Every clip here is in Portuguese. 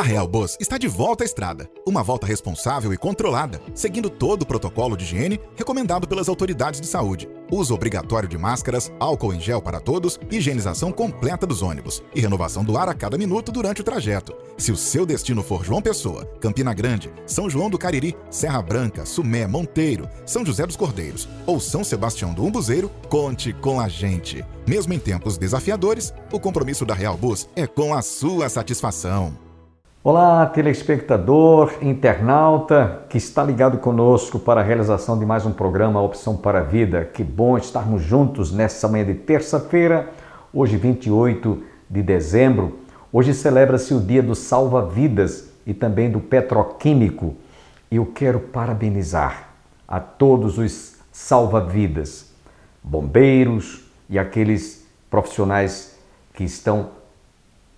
Real Bus está de volta à estrada. Uma volta responsável e controlada, seguindo todo o protocolo de higiene recomendado pelas autoridades de saúde. Uso obrigatório de máscaras, álcool em gel para todos, higienização completa dos ônibus e renovação do ar a cada minuto durante o trajeto. Se o seu destino for João Pessoa, Campina Grande, São João do Cariri, Serra Branca, Sumé, Monteiro, São José dos Cordeiros ou São Sebastião do Umbuzeiro, conte com a gente. Mesmo em tempos desafiadores, o compromisso da Real Bus é com a sua satisfação. Olá, telespectador, internauta que está ligado conosco para a realização de mais um programa Opção para a Vida. Que bom estarmos juntos nessa manhã de terça-feira, hoje 28 de dezembro. Hoje celebra-se o dia do salva-vidas e também do petroquímico. E eu quero parabenizar a todos os salva-vidas, bombeiros e aqueles profissionais que estão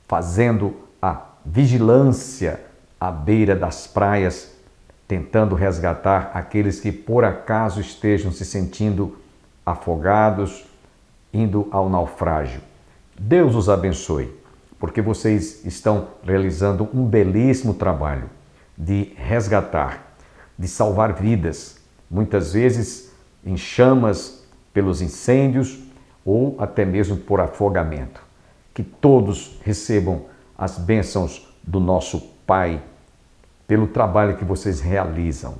fazendo a vigilância à beira das praias, tentando resgatar aqueles que por acaso estejam se sentindo afogados, indo ao naufrágio. Deus os abençoe, porque vocês estão realizando um belíssimo trabalho de resgatar, de salvar vidas, muitas vezes em chamas pelos incêndios ou até mesmo por afogamento. Que todos recebam as bênçãos do nosso Pai pelo trabalho que vocês realizam.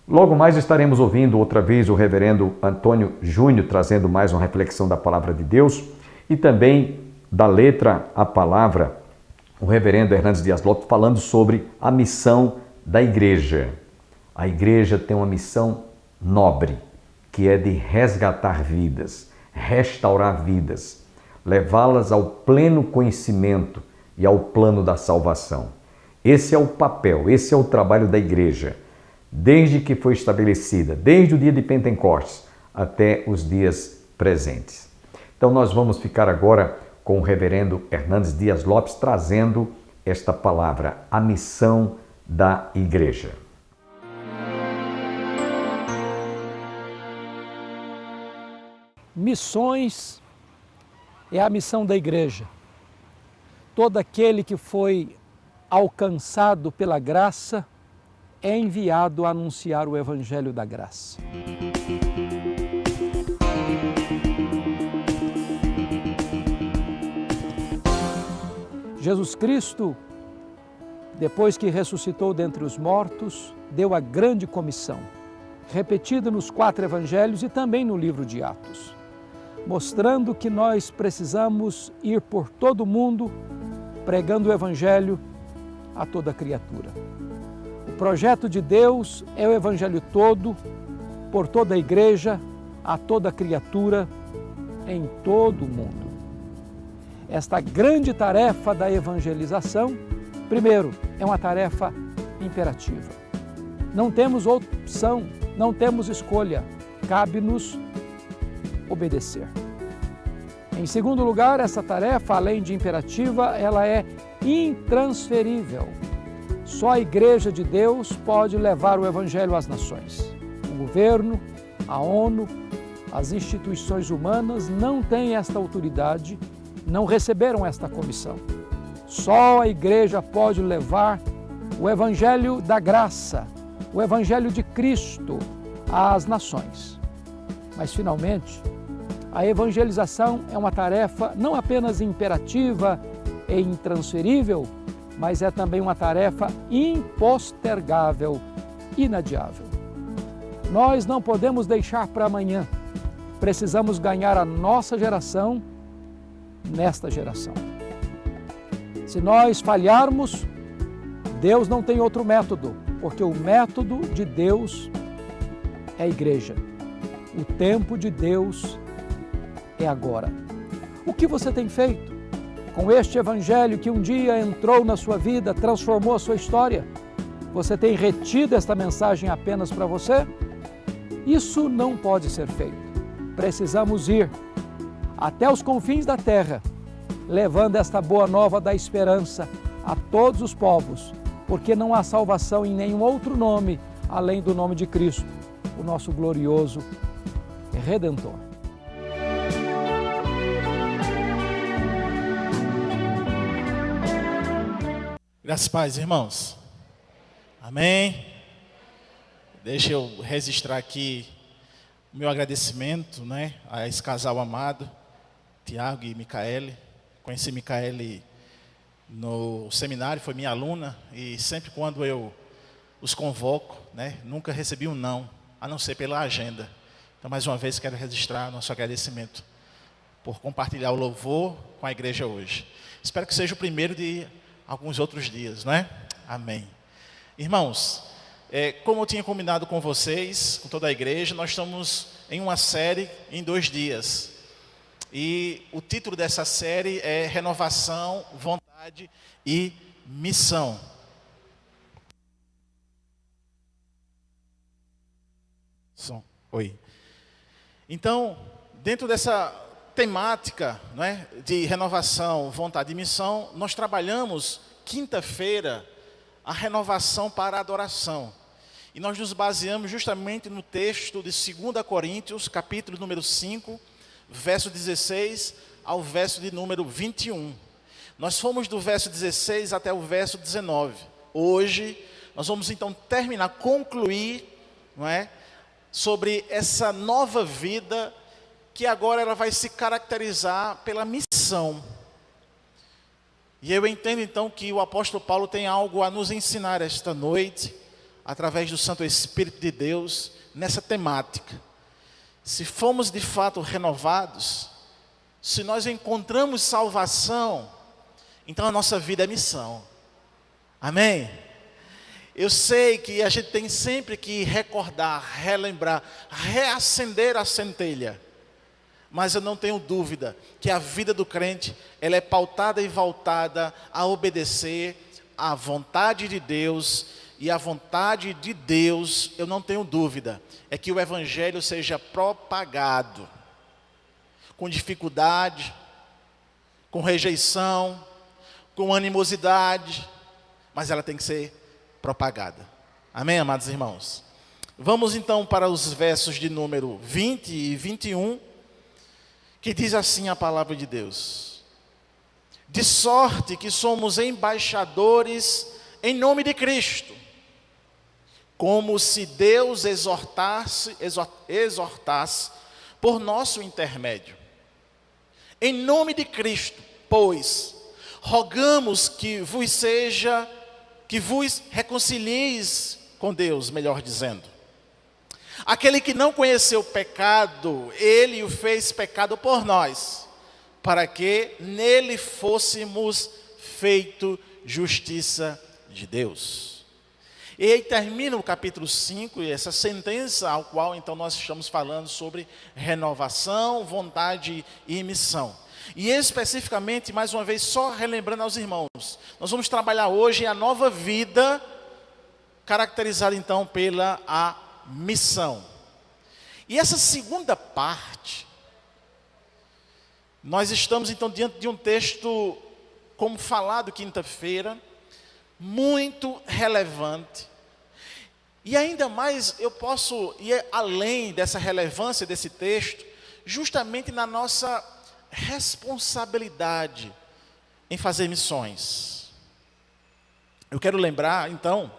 Logo mais estaremos ouvindo outra vez o reverendo Antônio Júnior trazendo mais uma reflexão da Palavra de Deus e também da letra à palavra, o reverendo Hernandes Dias Lopes falando sobre a missão da igreja. A igreja tem uma missão nobre, que é de resgatar vidas, restaurar vidas, levá-las ao pleno conhecimento e ao plano da salvação. Esse é o papel, esse é o trabalho da igreja, desde que foi estabelecida, desde o dia de Pentecostes até os dias presentes. Então nós vamos ficar agora com o reverendo Hernandes Dias Lopes trazendo esta palavra, a missão da igreja. Missões é a missão da igreja. Todo aquele que foi alcançado pela graça é enviado a anunciar o evangelho da graça. Jesus Cristo, depois que ressuscitou dentre os mortos, deu a grande comissão, repetida nos 4 evangelhos e também no livro de Atos, mostrando que nós precisamos ir por todo o mundo pregando o Evangelho a toda criatura. O projeto de Deus é o Evangelho todo, por toda a igreja, a toda criatura, em todo o mundo. Esta grande tarefa da evangelização, primeiro, é uma tarefa imperativa. Não temos opção, não temos escolha, cabe-nos obedecer. Em segundo lugar, essa tarefa, além de imperativa, ela é intransferível. Só a Igreja de Deus pode levar o Evangelho às nações. O governo, a ONU, as instituições humanas não têm esta autoridade, não receberam esta comissão. Só a Igreja pode levar o Evangelho da graça, o Evangelho de Cristo às nações. Mas, finalmente, a evangelização é uma tarefa não apenas imperativa e intransferível, mas é também uma tarefa impostergável, inadiável. Nós não podemos deixar para amanhã. Precisamos ganhar a nossa geração nesta geração. Se nós falharmos, Deus não tem outro método, porque o método de Deus é a igreja. O tempo de Deus é agora. O que você tem feito com este evangelho que um dia entrou na sua vida, transformou a sua história? Você tem retido esta mensagem apenas para você? Isso não pode ser feito. Precisamos ir até os confins da terra, levando esta boa nova da esperança a todos os povos, porque não há salvação em nenhum outro nome além do nome de Cristo, o nosso glorioso Redentor. Graças a Deus, irmãos. Amém. Deixa eu registrar aqui o meu agradecimento, a esse casal amado, Tiago e Micaele. Conheci Micaele no seminário, foi minha aluna, e sempre quando eu os convoco, nunca recebi um não, a não ser pela agenda. Então, mais uma vez, quero registrar nosso agradecimento por compartilhar o louvor com a igreja hoje. Espero que seja o primeiro de alguns outros dias, Amém. Irmãos, como eu tinha combinado com vocês, com toda a igreja, nós estamos em uma série em 2 dias. E o título dessa série é Renovação, Vontade e Missão. Oi. Então, dentro dessa temática, de renovação, vontade e missão, nós trabalhamos quinta-feira a renovação para a adoração. E nós nos baseamos justamente no texto de 2 Coríntios, capítulo número 5, verso 16 ao verso de número 21. Nós fomos do verso 16 até o verso 19. Hoje, nós vamos então concluir, sobre essa nova vida, que agora ela vai se caracterizar pela missão. E eu entendo então que o apóstolo Paulo tem algo a nos ensinar esta noite, através do Santo Espírito de Deus, nessa temática. Se fomos de fato renovados, se nós encontramos salvação, então a nossa vida é missão. Amém? Eu sei que a gente tem sempre que recordar, relembrar, reacender a centelha. Mas eu não tenho dúvida que a vida do crente, ela é pautada e voltada a obedecer à vontade de Deus. E a vontade de Deus, eu não tenho dúvida, é que o evangelho seja propagado. Com dificuldade, com rejeição, com animosidade, mas ela tem que ser propagada. Amém, amados irmãos? Vamos então para os versos de número 20 e 21, que diz assim a palavra de Deus: de sorte que somos embaixadores em nome de Cristo, como se Deus exortasse por nosso intermédio. Em nome de Cristo, pois, rogamos que vos reconcilieis com Deus, melhor dizendo. Aquele que não conheceu o pecado, ele o fez pecado por nós, para que nele fôssemos feito justiça de Deus. E aí termina o capítulo 5, e essa sentença ao qual então nós estamos falando sobre renovação, vontade e missão. E especificamente, mais uma vez, só relembrando aos irmãos, nós vamos trabalhar hoje a nova vida, caracterizada então pela a missão. E essa segunda parte, nós estamos então diante de um texto, como falado quinta-feira, muito relevante. E ainda mais eu posso ir além dessa relevância desse texto, justamente na nossa responsabilidade em fazer missões. Eu quero lembrar então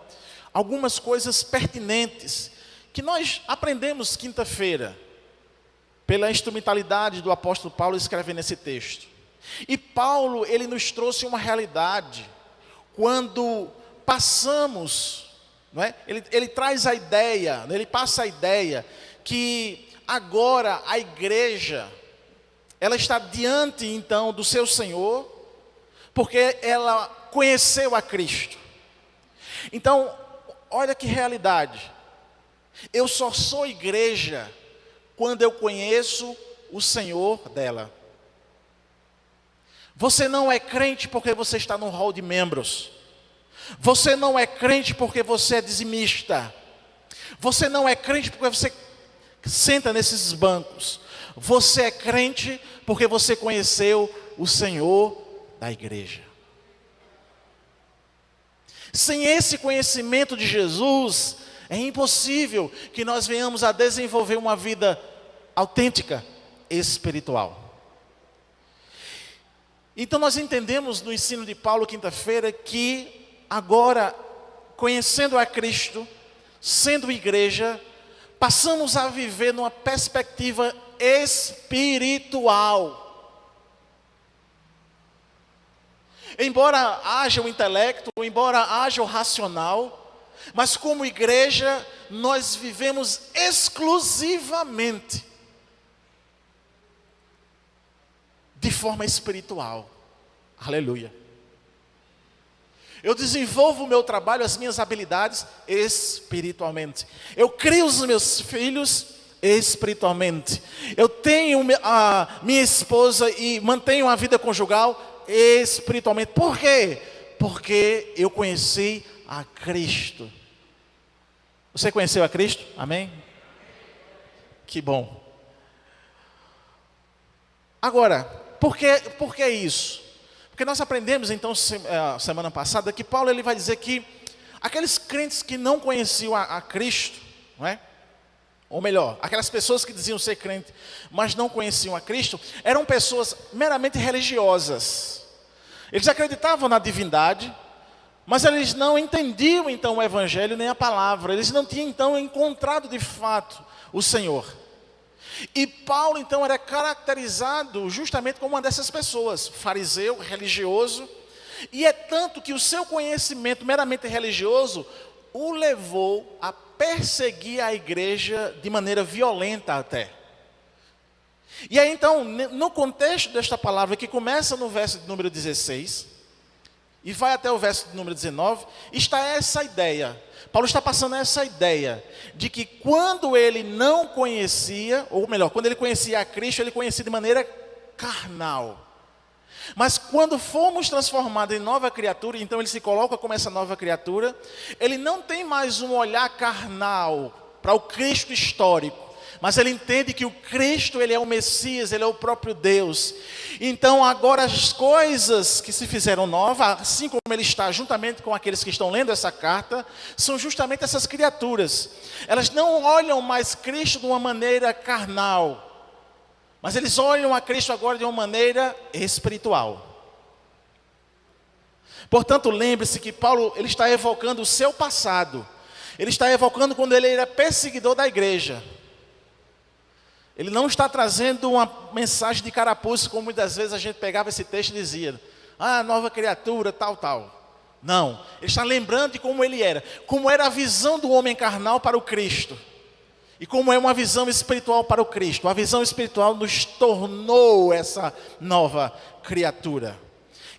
algumas coisas pertinentes que nós aprendemos quinta-feira, pela instrumentalidade do apóstolo Paulo escrevendo esse texto. E Paulo, ele nos trouxe uma realidade, quando passamos, ele traz a ideia, ele passa a ideia, que agora a igreja, ela está diante então do seu Senhor, porque ela conheceu a Cristo. Então, olha que realidade. Eu só sou igreja quando eu conheço o Senhor dela. Você não é crente porque você está no hall de membros. Você não é crente porque você é dizimista. Você não é crente porque você senta nesses bancos. Você é crente porque você conheceu o Senhor da igreja. Sem esse conhecimento de Jesus, é impossível que nós venhamos a desenvolver uma vida autêntica, espiritual. Então nós entendemos no ensino de Paulo quinta-feira que agora, conhecendo a Cristo, sendo igreja, passamos a viver numa perspectiva espiritual. Embora haja o intelecto, embora haja o racional, mas como igreja, nós vivemos exclusivamente de forma espiritual. Aleluia. Eu desenvolvo o meu trabalho, as minhas habilidades espiritualmente. Eu crio os meus filhos espiritualmente. Eu tenho a minha esposa e mantenho a vida conjugal espiritualmente. Por quê? Porque eu conheci a Cristo. Você conheceu a Cristo? Amém? Que bom. Agora, por que isso? Porque nós aprendemos então semana passada que Paulo ele vai dizer que aqueles crentes que não conheciam a Cristo, não é? Ou melhor, aquelas pessoas que diziam ser crente, mas não conheciam a Cristo, eram pessoas meramente religiosas. Eles acreditavam na divindade, mas eles não entendiam então o Evangelho nem a palavra. Eles não tinham então encontrado de fato o Senhor. E Paulo então era caracterizado justamente como uma dessas pessoas, fariseu, religioso. E é tanto que o seu conhecimento meramente religioso o levou a perseguir a igreja de maneira violenta até. E aí então, no contexto desta palavra que começa no verso de número 16 e vai até o verso de número 19, está essa ideia. Paulo está passando essa ideia de que quando ele não conhecia, ou melhor, quando ele conhecia a Cristo, ele conhecia de maneira carnal. Mas quando fomos transformados em nova criatura, então ele se coloca como essa nova criatura, ele não tem mais um olhar carnal para o Cristo histórico, mas ele entende que o Cristo, ele é o Messias, ele é o próprio Deus. Então agora as coisas que se fizeram novas, assim como ele está juntamente com aqueles que estão lendo essa carta, são justamente essas criaturas. Elas não olham mais Cristo de uma maneira carnal, mas eles olham a Cristo agora de uma maneira espiritual. Portanto, lembre-se que Paulo ele está evocando o seu passado. Ele está evocando quando ele era perseguidor da igreja. Ele não está trazendo uma mensagem de carapuça, como muitas vezes a gente pegava esse texto e dizia, nova criatura, tal, tal. Não, ele está lembrando de como era a visão do homem carnal para o Cristo. E como é uma visão espiritual para o Cristo. A visão espiritual nos tornou essa nova criatura.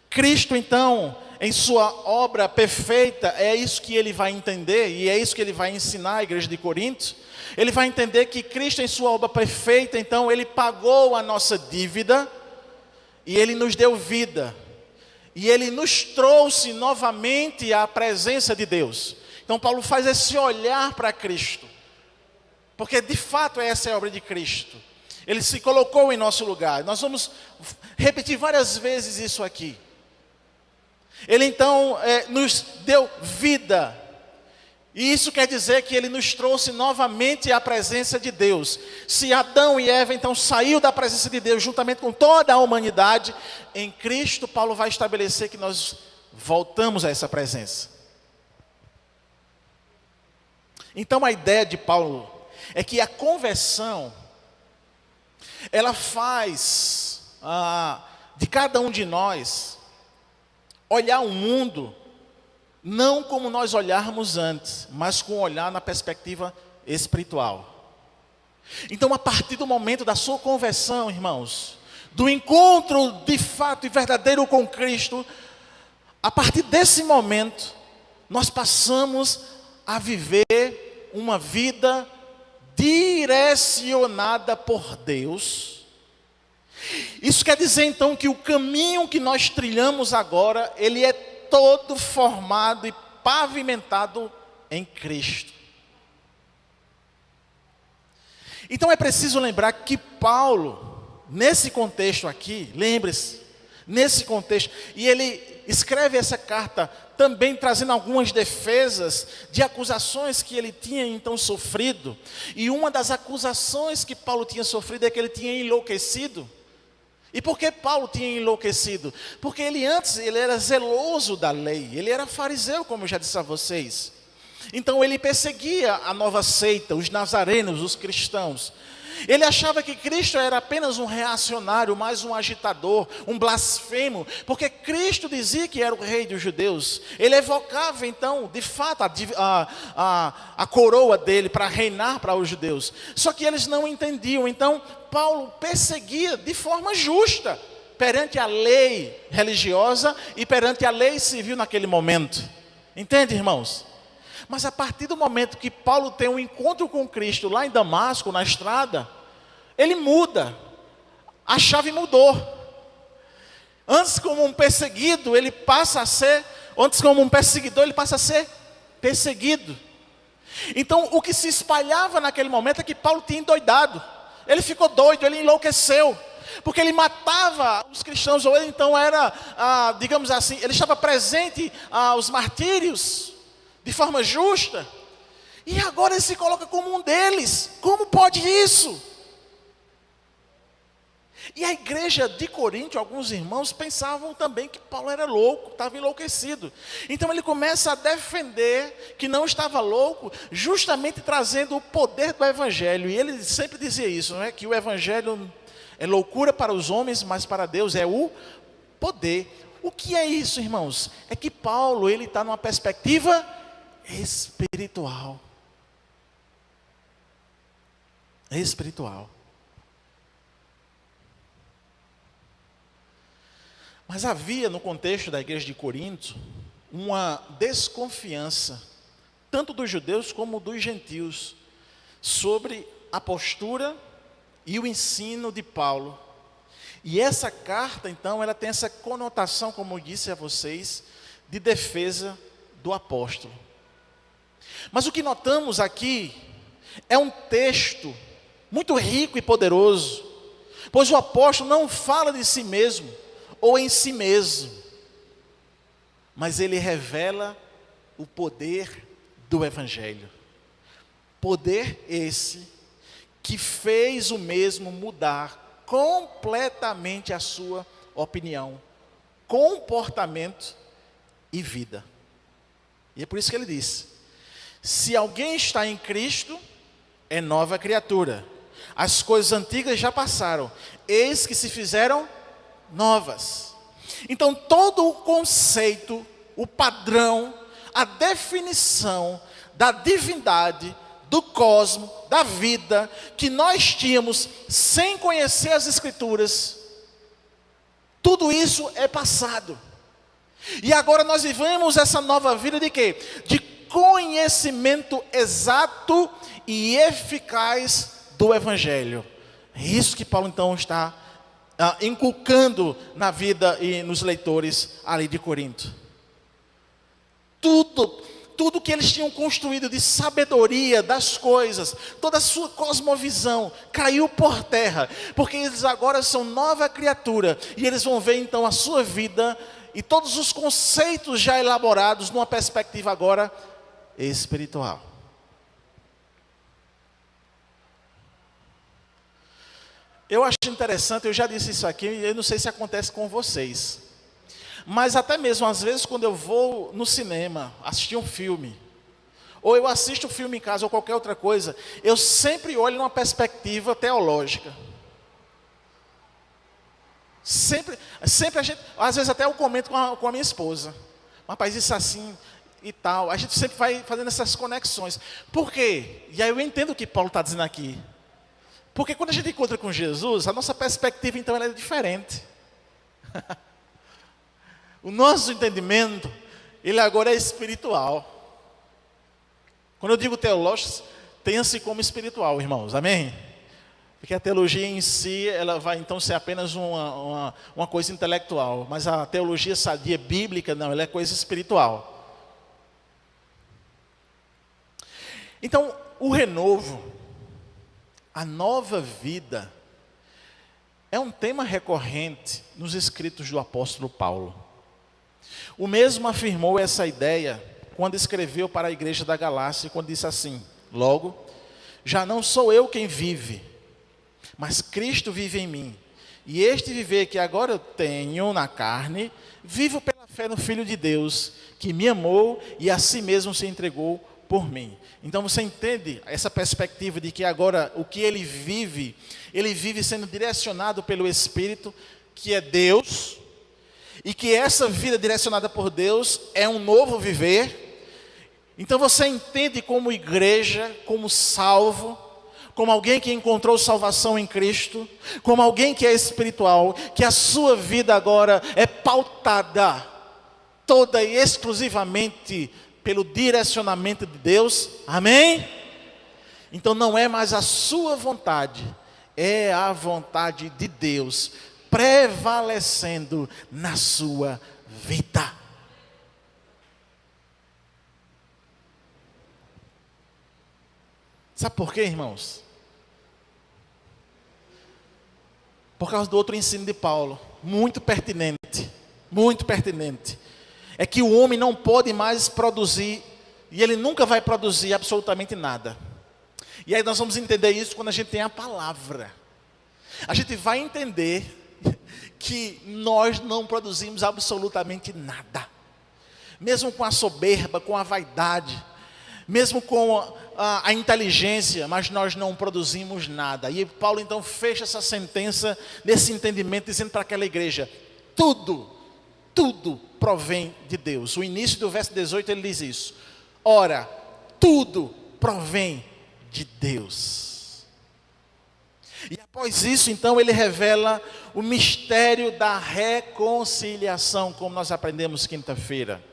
Cristo, então, em sua obra perfeita, é isso que ele vai entender, e é isso que ele vai ensinar à igreja de Corinto. Ele vai entender que Cristo, em sua obra perfeita, então, ele pagou a nossa dívida, e ele nos deu vida. E ele nos trouxe novamente à presença de Deus. Então, Paulo faz esse olhar para Cristo. Porque de fato essa é a obra de Cristo. Ele se colocou em nosso lugar. Nós vamos repetir várias vezes isso aqui. Ele então nos deu vida. E isso quer dizer que ele nos trouxe novamente à presença de Deus. Se Adão e Eva então saiu da presença de Deus juntamente com toda a humanidade, em Cristo Paulo vai estabelecer que nós voltamos a essa presença. Então a ideia de Paulo é que a conversão, ela faz de cada um de nós olhar o mundo, não como nós olharmos antes, mas com um olhar na perspectiva espiritual. Então, a partir do momento da sua conversão, irmãos, do encontro de fato e verdadeiro com Cristo, a partir desse momento, nós passamos a viver uma vida direcionada por Deus. Isso quer dizer então que o caminho que nós trilhamos agora, ele é todo formado e pavimentado em Cristo. Então é preciso lembrar que Paulo, nesse contexto aqui, lembre-se, nesse contexto, e ele escreve essa carta também trazendo algumas defesas de acusações que ele tinha então sofrido. E uma das acusações que Paulo tinha sofrido é que ele tinha enlouquecido. E por que Paulo tinha enlouquecido? Porque ele era zeloso da lei, ele era fariseu, como eu já disse a vocês. Então ele perseguia a nova seita, os nazarenos, os cristãos. Ele achava que Cristo era apenas um reacionário, mais um agitador, um blasfemo, porque Cristo dizia que era o rei dos judeus. Ele evocava então, de fato, a coroa dele para reinar para os judeus. Só que eles não entendiam. Então Paulo perseguia de forma justa, perante a lei religiosa e perante a lei civil naquele momento. Entende, irmãos? Mas a partir do momento que Paulo tem um encontro com Cristo lá em Damasco, na estrada, ele muda, a chave mudou. Antes como um perseguido, ele passa a ser, antes como um perseguidor, ele passa a ser perseguido. Então o que se espalhava naquele momento é que Paulo tinha endoidado, ele ficou doido, ele enlouqueceu, porque ele matava os cristãos, ou ele então era, digamos assim, ele estava presente aos martírios, de forma justa, e agora ele se coloca como um deles. Como pode isso? E a igreja de Corinto, alguns irmãos pensavam também que Paulo era louco, estava enlouquecido. Então ele começa a defender que não estava louco, justamente trazendo o poder do evangelho. E ele sempre dizia isso, não é? Que o evangelho é loucura para os homens, mas para Deus é o poder. O que é isso, irmãos? É que Paulo, ele está numa perspectiva espiritual. Espiritual. Mas havia no contexto da igreja de Corinto uma desconfiança, tanto dos judeus como dos gentios, sobre a postura e o ensino de Paulo. E essa carta, então, ela tem essa conotação, como eu disse a vocês, de defesa do apóstolo. Mas o que notamos aqui é um texto muito rico e poderoso, pois o apóstolo não fala de si mesmo ou em si mesmo, mas ele revela o poder do evangelho. Poder esse que fez o mesmo mudar completamente a sua opinião, comportamento e vida. E é por isso que ele disse: se alguém está em Cristo, é nova criatura. As coisas antigas já passaram, eis que se fizeram novas. Então todo o conceito, o padrão, a definição da divindade, do cosmos, da vida, que nós tínhamos sem conhecer as Escrituras, tudo isso é passado. E agora nós vivemos essa nova vida de quê? De conhecimento exato e eficaz do Evangelho. É isso que Paulo então está inculcando na vida e nos leitores ali de Corinto. Tudo que eles tinham construído de sabedoria das coisas, toda a sua cosmovisão caiu por terra, porque eles agora são nova criatura, e eles vão ver então a sua vida e todos os conceitos já elaborados numa perspectiva agora espiritual. Eu acho interessante, eu já disse isso aqui, eu não sei se acontece com vocês, mas até mesmo às vezes quando eu vou no cinema assistir um filme, ou eu assisto um filme em casa ou qualquer outra coisa, eu sempre olho numa perspectiva teológica. Sempre a gente, às vezes até eu comento com a minha esposa, rapaz, isso assim e tal, a gente sempre vai fazendo essas conexões. Por quê? E aí eu entendo o que Paulo está dizendo aqui. Porque quando a gente encontra com Jesus, a nossa perspectiva então ela é diferente. O nosso entendimento, ele agora é espiritual. Quando eu digo teológico, tenha-se como espiritual, irmãos, amém? Porque a teologia em si, ela vai então ser apenas uma coisa intelectual, mas a teologia sadia bíblica, não, ela é coisa espiritual. Então, o renovo, a nova vida, é um tema recorrente nos escritos do apóstolo Paulo. O mesmo afirmou essa ideia quando escreveu para a igreja da Galácia, quando disse assim: logo, já não sou eu quem vive, mas Cristo vive em mim, E este viver que agora eu tenho na carne, vivo pela fé no Filho de Deus, que me amou e a si mesmo se entregou por mim. Então você entende essa perspectiva de que agora o que ele vive sendo direcionado pelo Espírito, que é Deus, e que essa vida direcionada por Deus é um novo viver. Então você entende como igreja, como salvo, como alguém que encontrou salvação em Cristo, como alguém que é espiritual, que a sua vida agora é pautada toda e exclusivamente pelo direcionamento de Deus. Amém? Então não é mais a sua vontade, é a vontade de Deus prevalecendo na sua vida. Sabe por quê, irmãos? Por causa do outro ensino de Paulo, muito pertinente, é que o homem não pode mais produzir, e ele nunca vai produzir absolutamente nada. E aí nós vamos entender isso quando a gente tem a palavra. A gente vai entender que nós não produzimos absolutamente nada. Mesmo com a soberba, com a vaidade, mesmo com a inteligência, mas nós não produzimos nada. E Paulo então fecha essa sentença nesse entendimento, dizendo para aquela igreja: tudo provém de Deus. O início do verso 18 ele diz isso: ora, tudo provém de Deus. E após isso então ele revela o mistério da reconciliação, como nós aprendemos quinta-feira.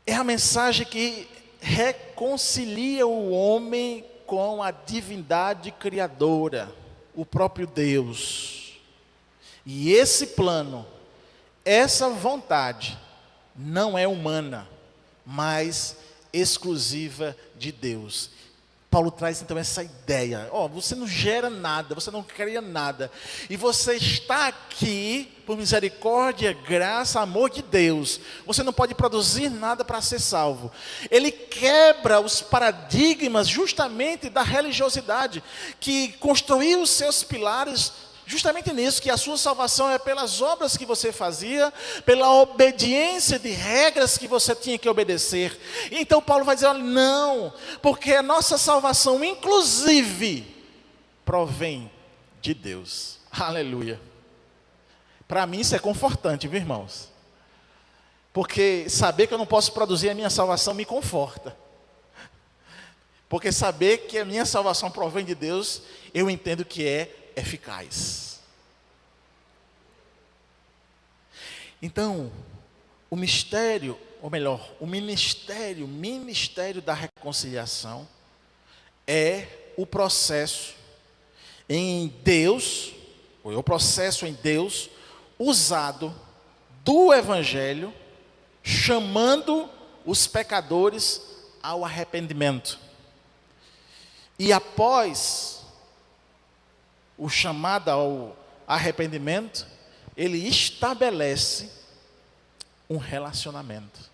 É a mensagem que reconcilia o homem com a divindade criadora, o próprio Deus. E esse plano, essa vontade, não é humana, mas exclusiva de Deus. Paulo traz então essa ideia: você não gera nada, você não cria nada, e você está aqui por misericórdia, graça, amor de Deus. Você não pode produzir nada para ser salvo. Ele quebra os paradigmas justamente da religiosidade, que construiu os seus pilares justamente nisso, que a sua salvação é pelas obras que você fazia, pela obediência de regras que você tinha que obedecer. Então Paulo vai dizer: olha, não, porque a nossa salvação inclusive provém de Deus. Aleluia. Para mim isso é confortante, viu, irmãos? Porque saber que eu não posso produzir a minha salvação me conforta. Porque saber que a minha salvação provém de Deus, eu entendo que é eficaz. Então, o mistério, ou melhor, o ministério da reconciliação é o processo em Deus, ou é o processo em Deus usado do Evangelho, chamando os pecadores ao arrependimento. E após o chamado ao arrependimento, ele estabelece um relacionamento.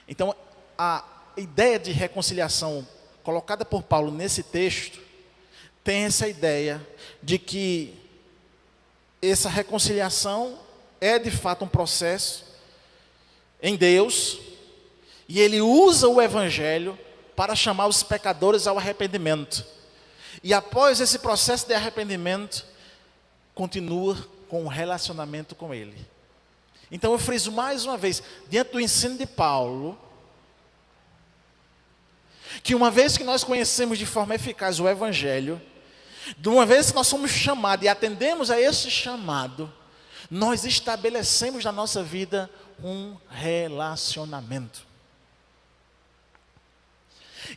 Então, a ideia de reconciliação colocada por Paulo nesse texto tem essa ideia de que essa reconciliação é de fato um processo em Deus, e ele usa o Evangelho para chamar os pecadores ao arrependimento. E após esse processo de arrependimento, continua com um relacionamento com Ele. Então eu friso mais uma vez, diante do ensino de Paulo, que uma vez que nós conhecemos de forma eficaz o Evangelho, de uma vez que nós somos chamados e atendemos a esse chamado, nós estabelecemos na nossa vida um relacionamento.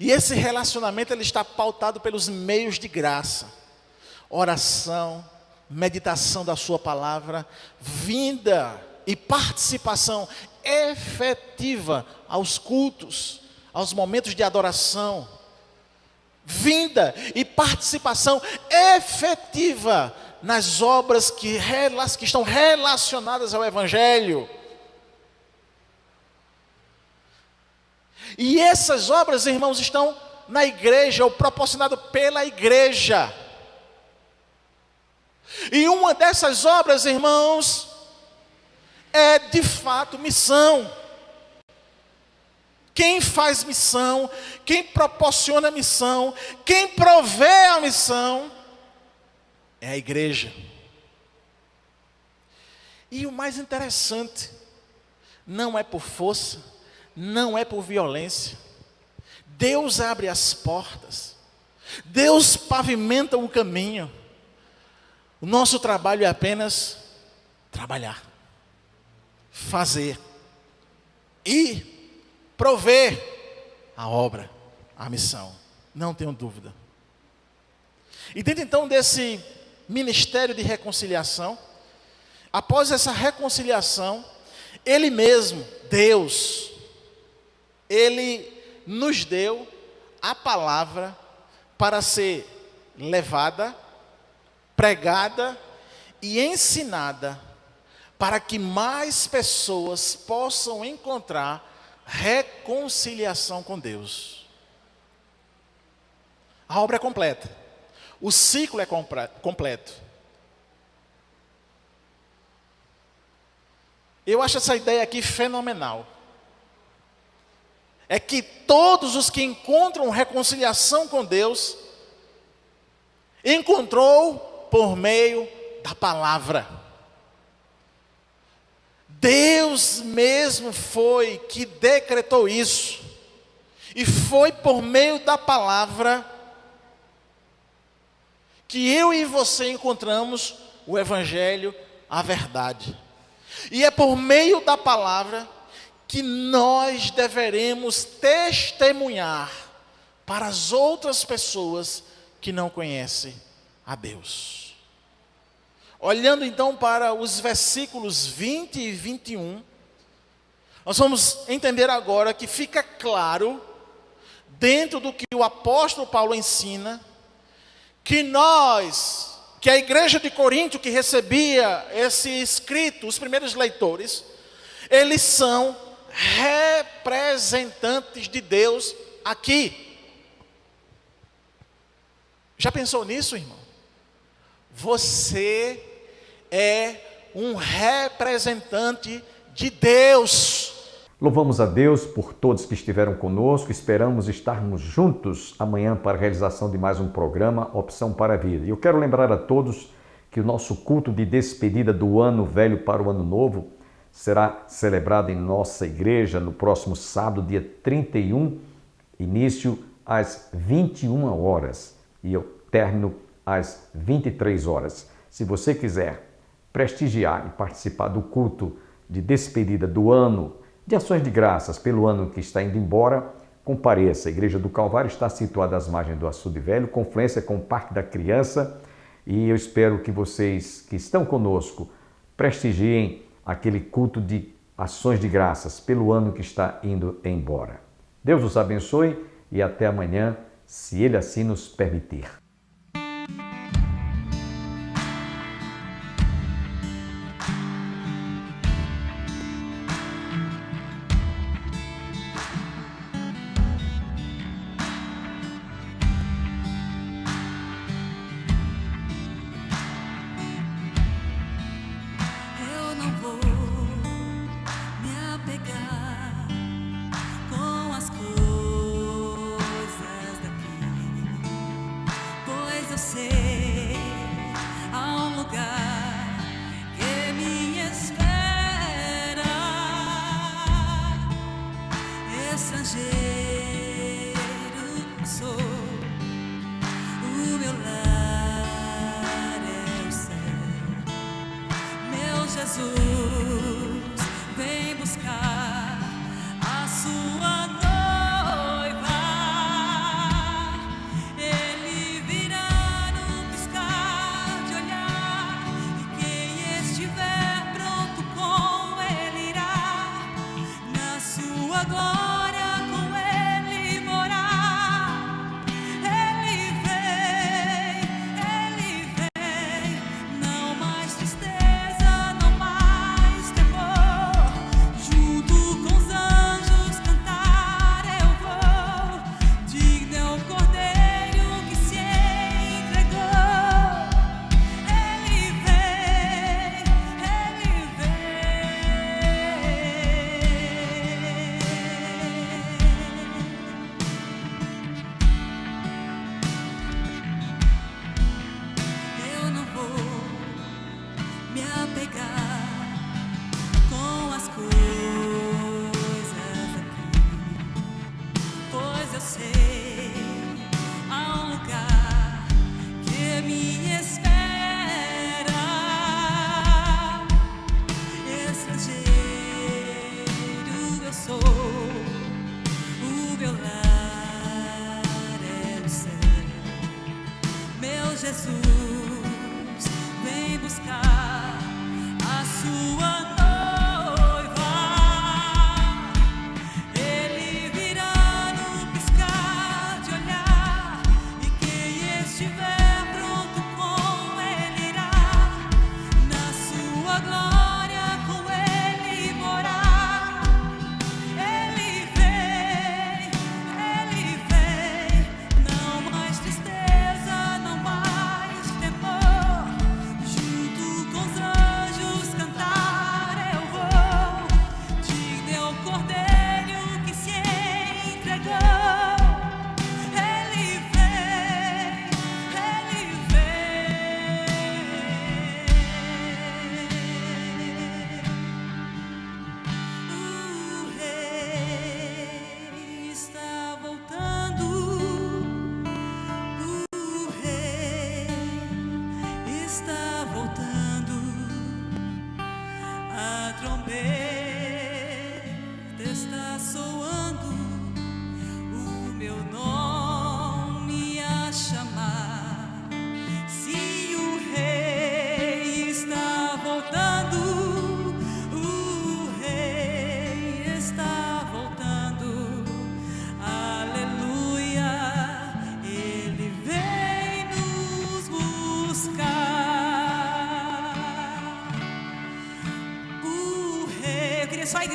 E esse relacionamento ele está pautado pelos meios de graça: oração, meditação da sua palavra, vinda e participação efetiva aos cultos, aos momentos de adoração, vinda e participação efetiva nas obras que estão relacionadas ao Evangelho. E essas obras, irmãos, estão na igreja, ou proporcionado pela igreja. E uma dessas obras, irmãos, é de fato missão. Quem faz missão, quem proporciona a missão, quem provê a missão, é a igreja. E o mais interessante, não é por força, não é por violência. Deus abre as portas, Deus pavimenta o caminho. O nosso trabalho é apenas trabalhar, fazer e prover a obra, a missão. Não tenho dúvida. E dentro então desse ministério de reconciliação, após essa reconciliação, Ele mesmo, Deus, Ele nos deu a palavra para ser levada, pregada e ensinada, para que mais pessoas possam encontrar reconciliação com Deus. A obra é completa. O ciclo é completo. Eu acho essa ideia aqui fenomenal. É que todos os que encontram reconciliação com Deus, encontrou por meio da palavra. Deus mesmo foi que decretou isso. E foi por meio da palavra que eu e você encontramos o Evangelho, a verdade. E é por meio da palavra que nós deveremos testemunhar para as outras pessoas que não conhecem a Deus. Olhando então para os versículos 20 e 21, nós vamos entender agora que fica claro, dentro do que o apóstolo Paulo ensina, que a igreja de Corinto que recebia esse escrito, os primeiros leitores, eles são representantes de Deus aqui. Já pensou nisso, irmão? Você é um representante de Deus. Louvamos a Deus por todos que estiveram conosco. Esperamos estarmos juntos amanhã para a realização de mais um programa Opção para a Vida. E eu quero lembrar a todos que o nosso culto de despedida do ano velho para o ano novo será celebrado em nossa igreja no próximo sábado, dia 31, início às 21 horas e o término às 23 horas. Se você quiser prestigiar e participar do culto de despedida do ano, de ações de graças pelo ano que está indo embora, compareça. A Igreja do Calvário está situada às margens do Açude Velho, confluência com o Parque da Criança, e eu espero que vocês que estão conosco prestigiem aquele culto de ações de graças pelo ano que está indo embora. Deus os abençoe e até amanhã, se Ele assim nos permitir.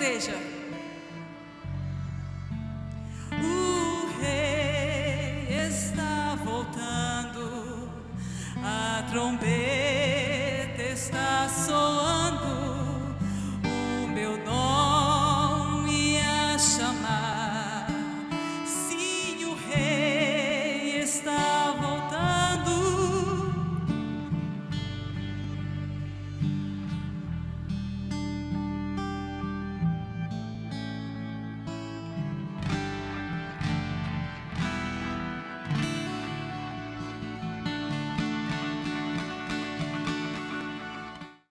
igreja. O rei está voltando, a trombeta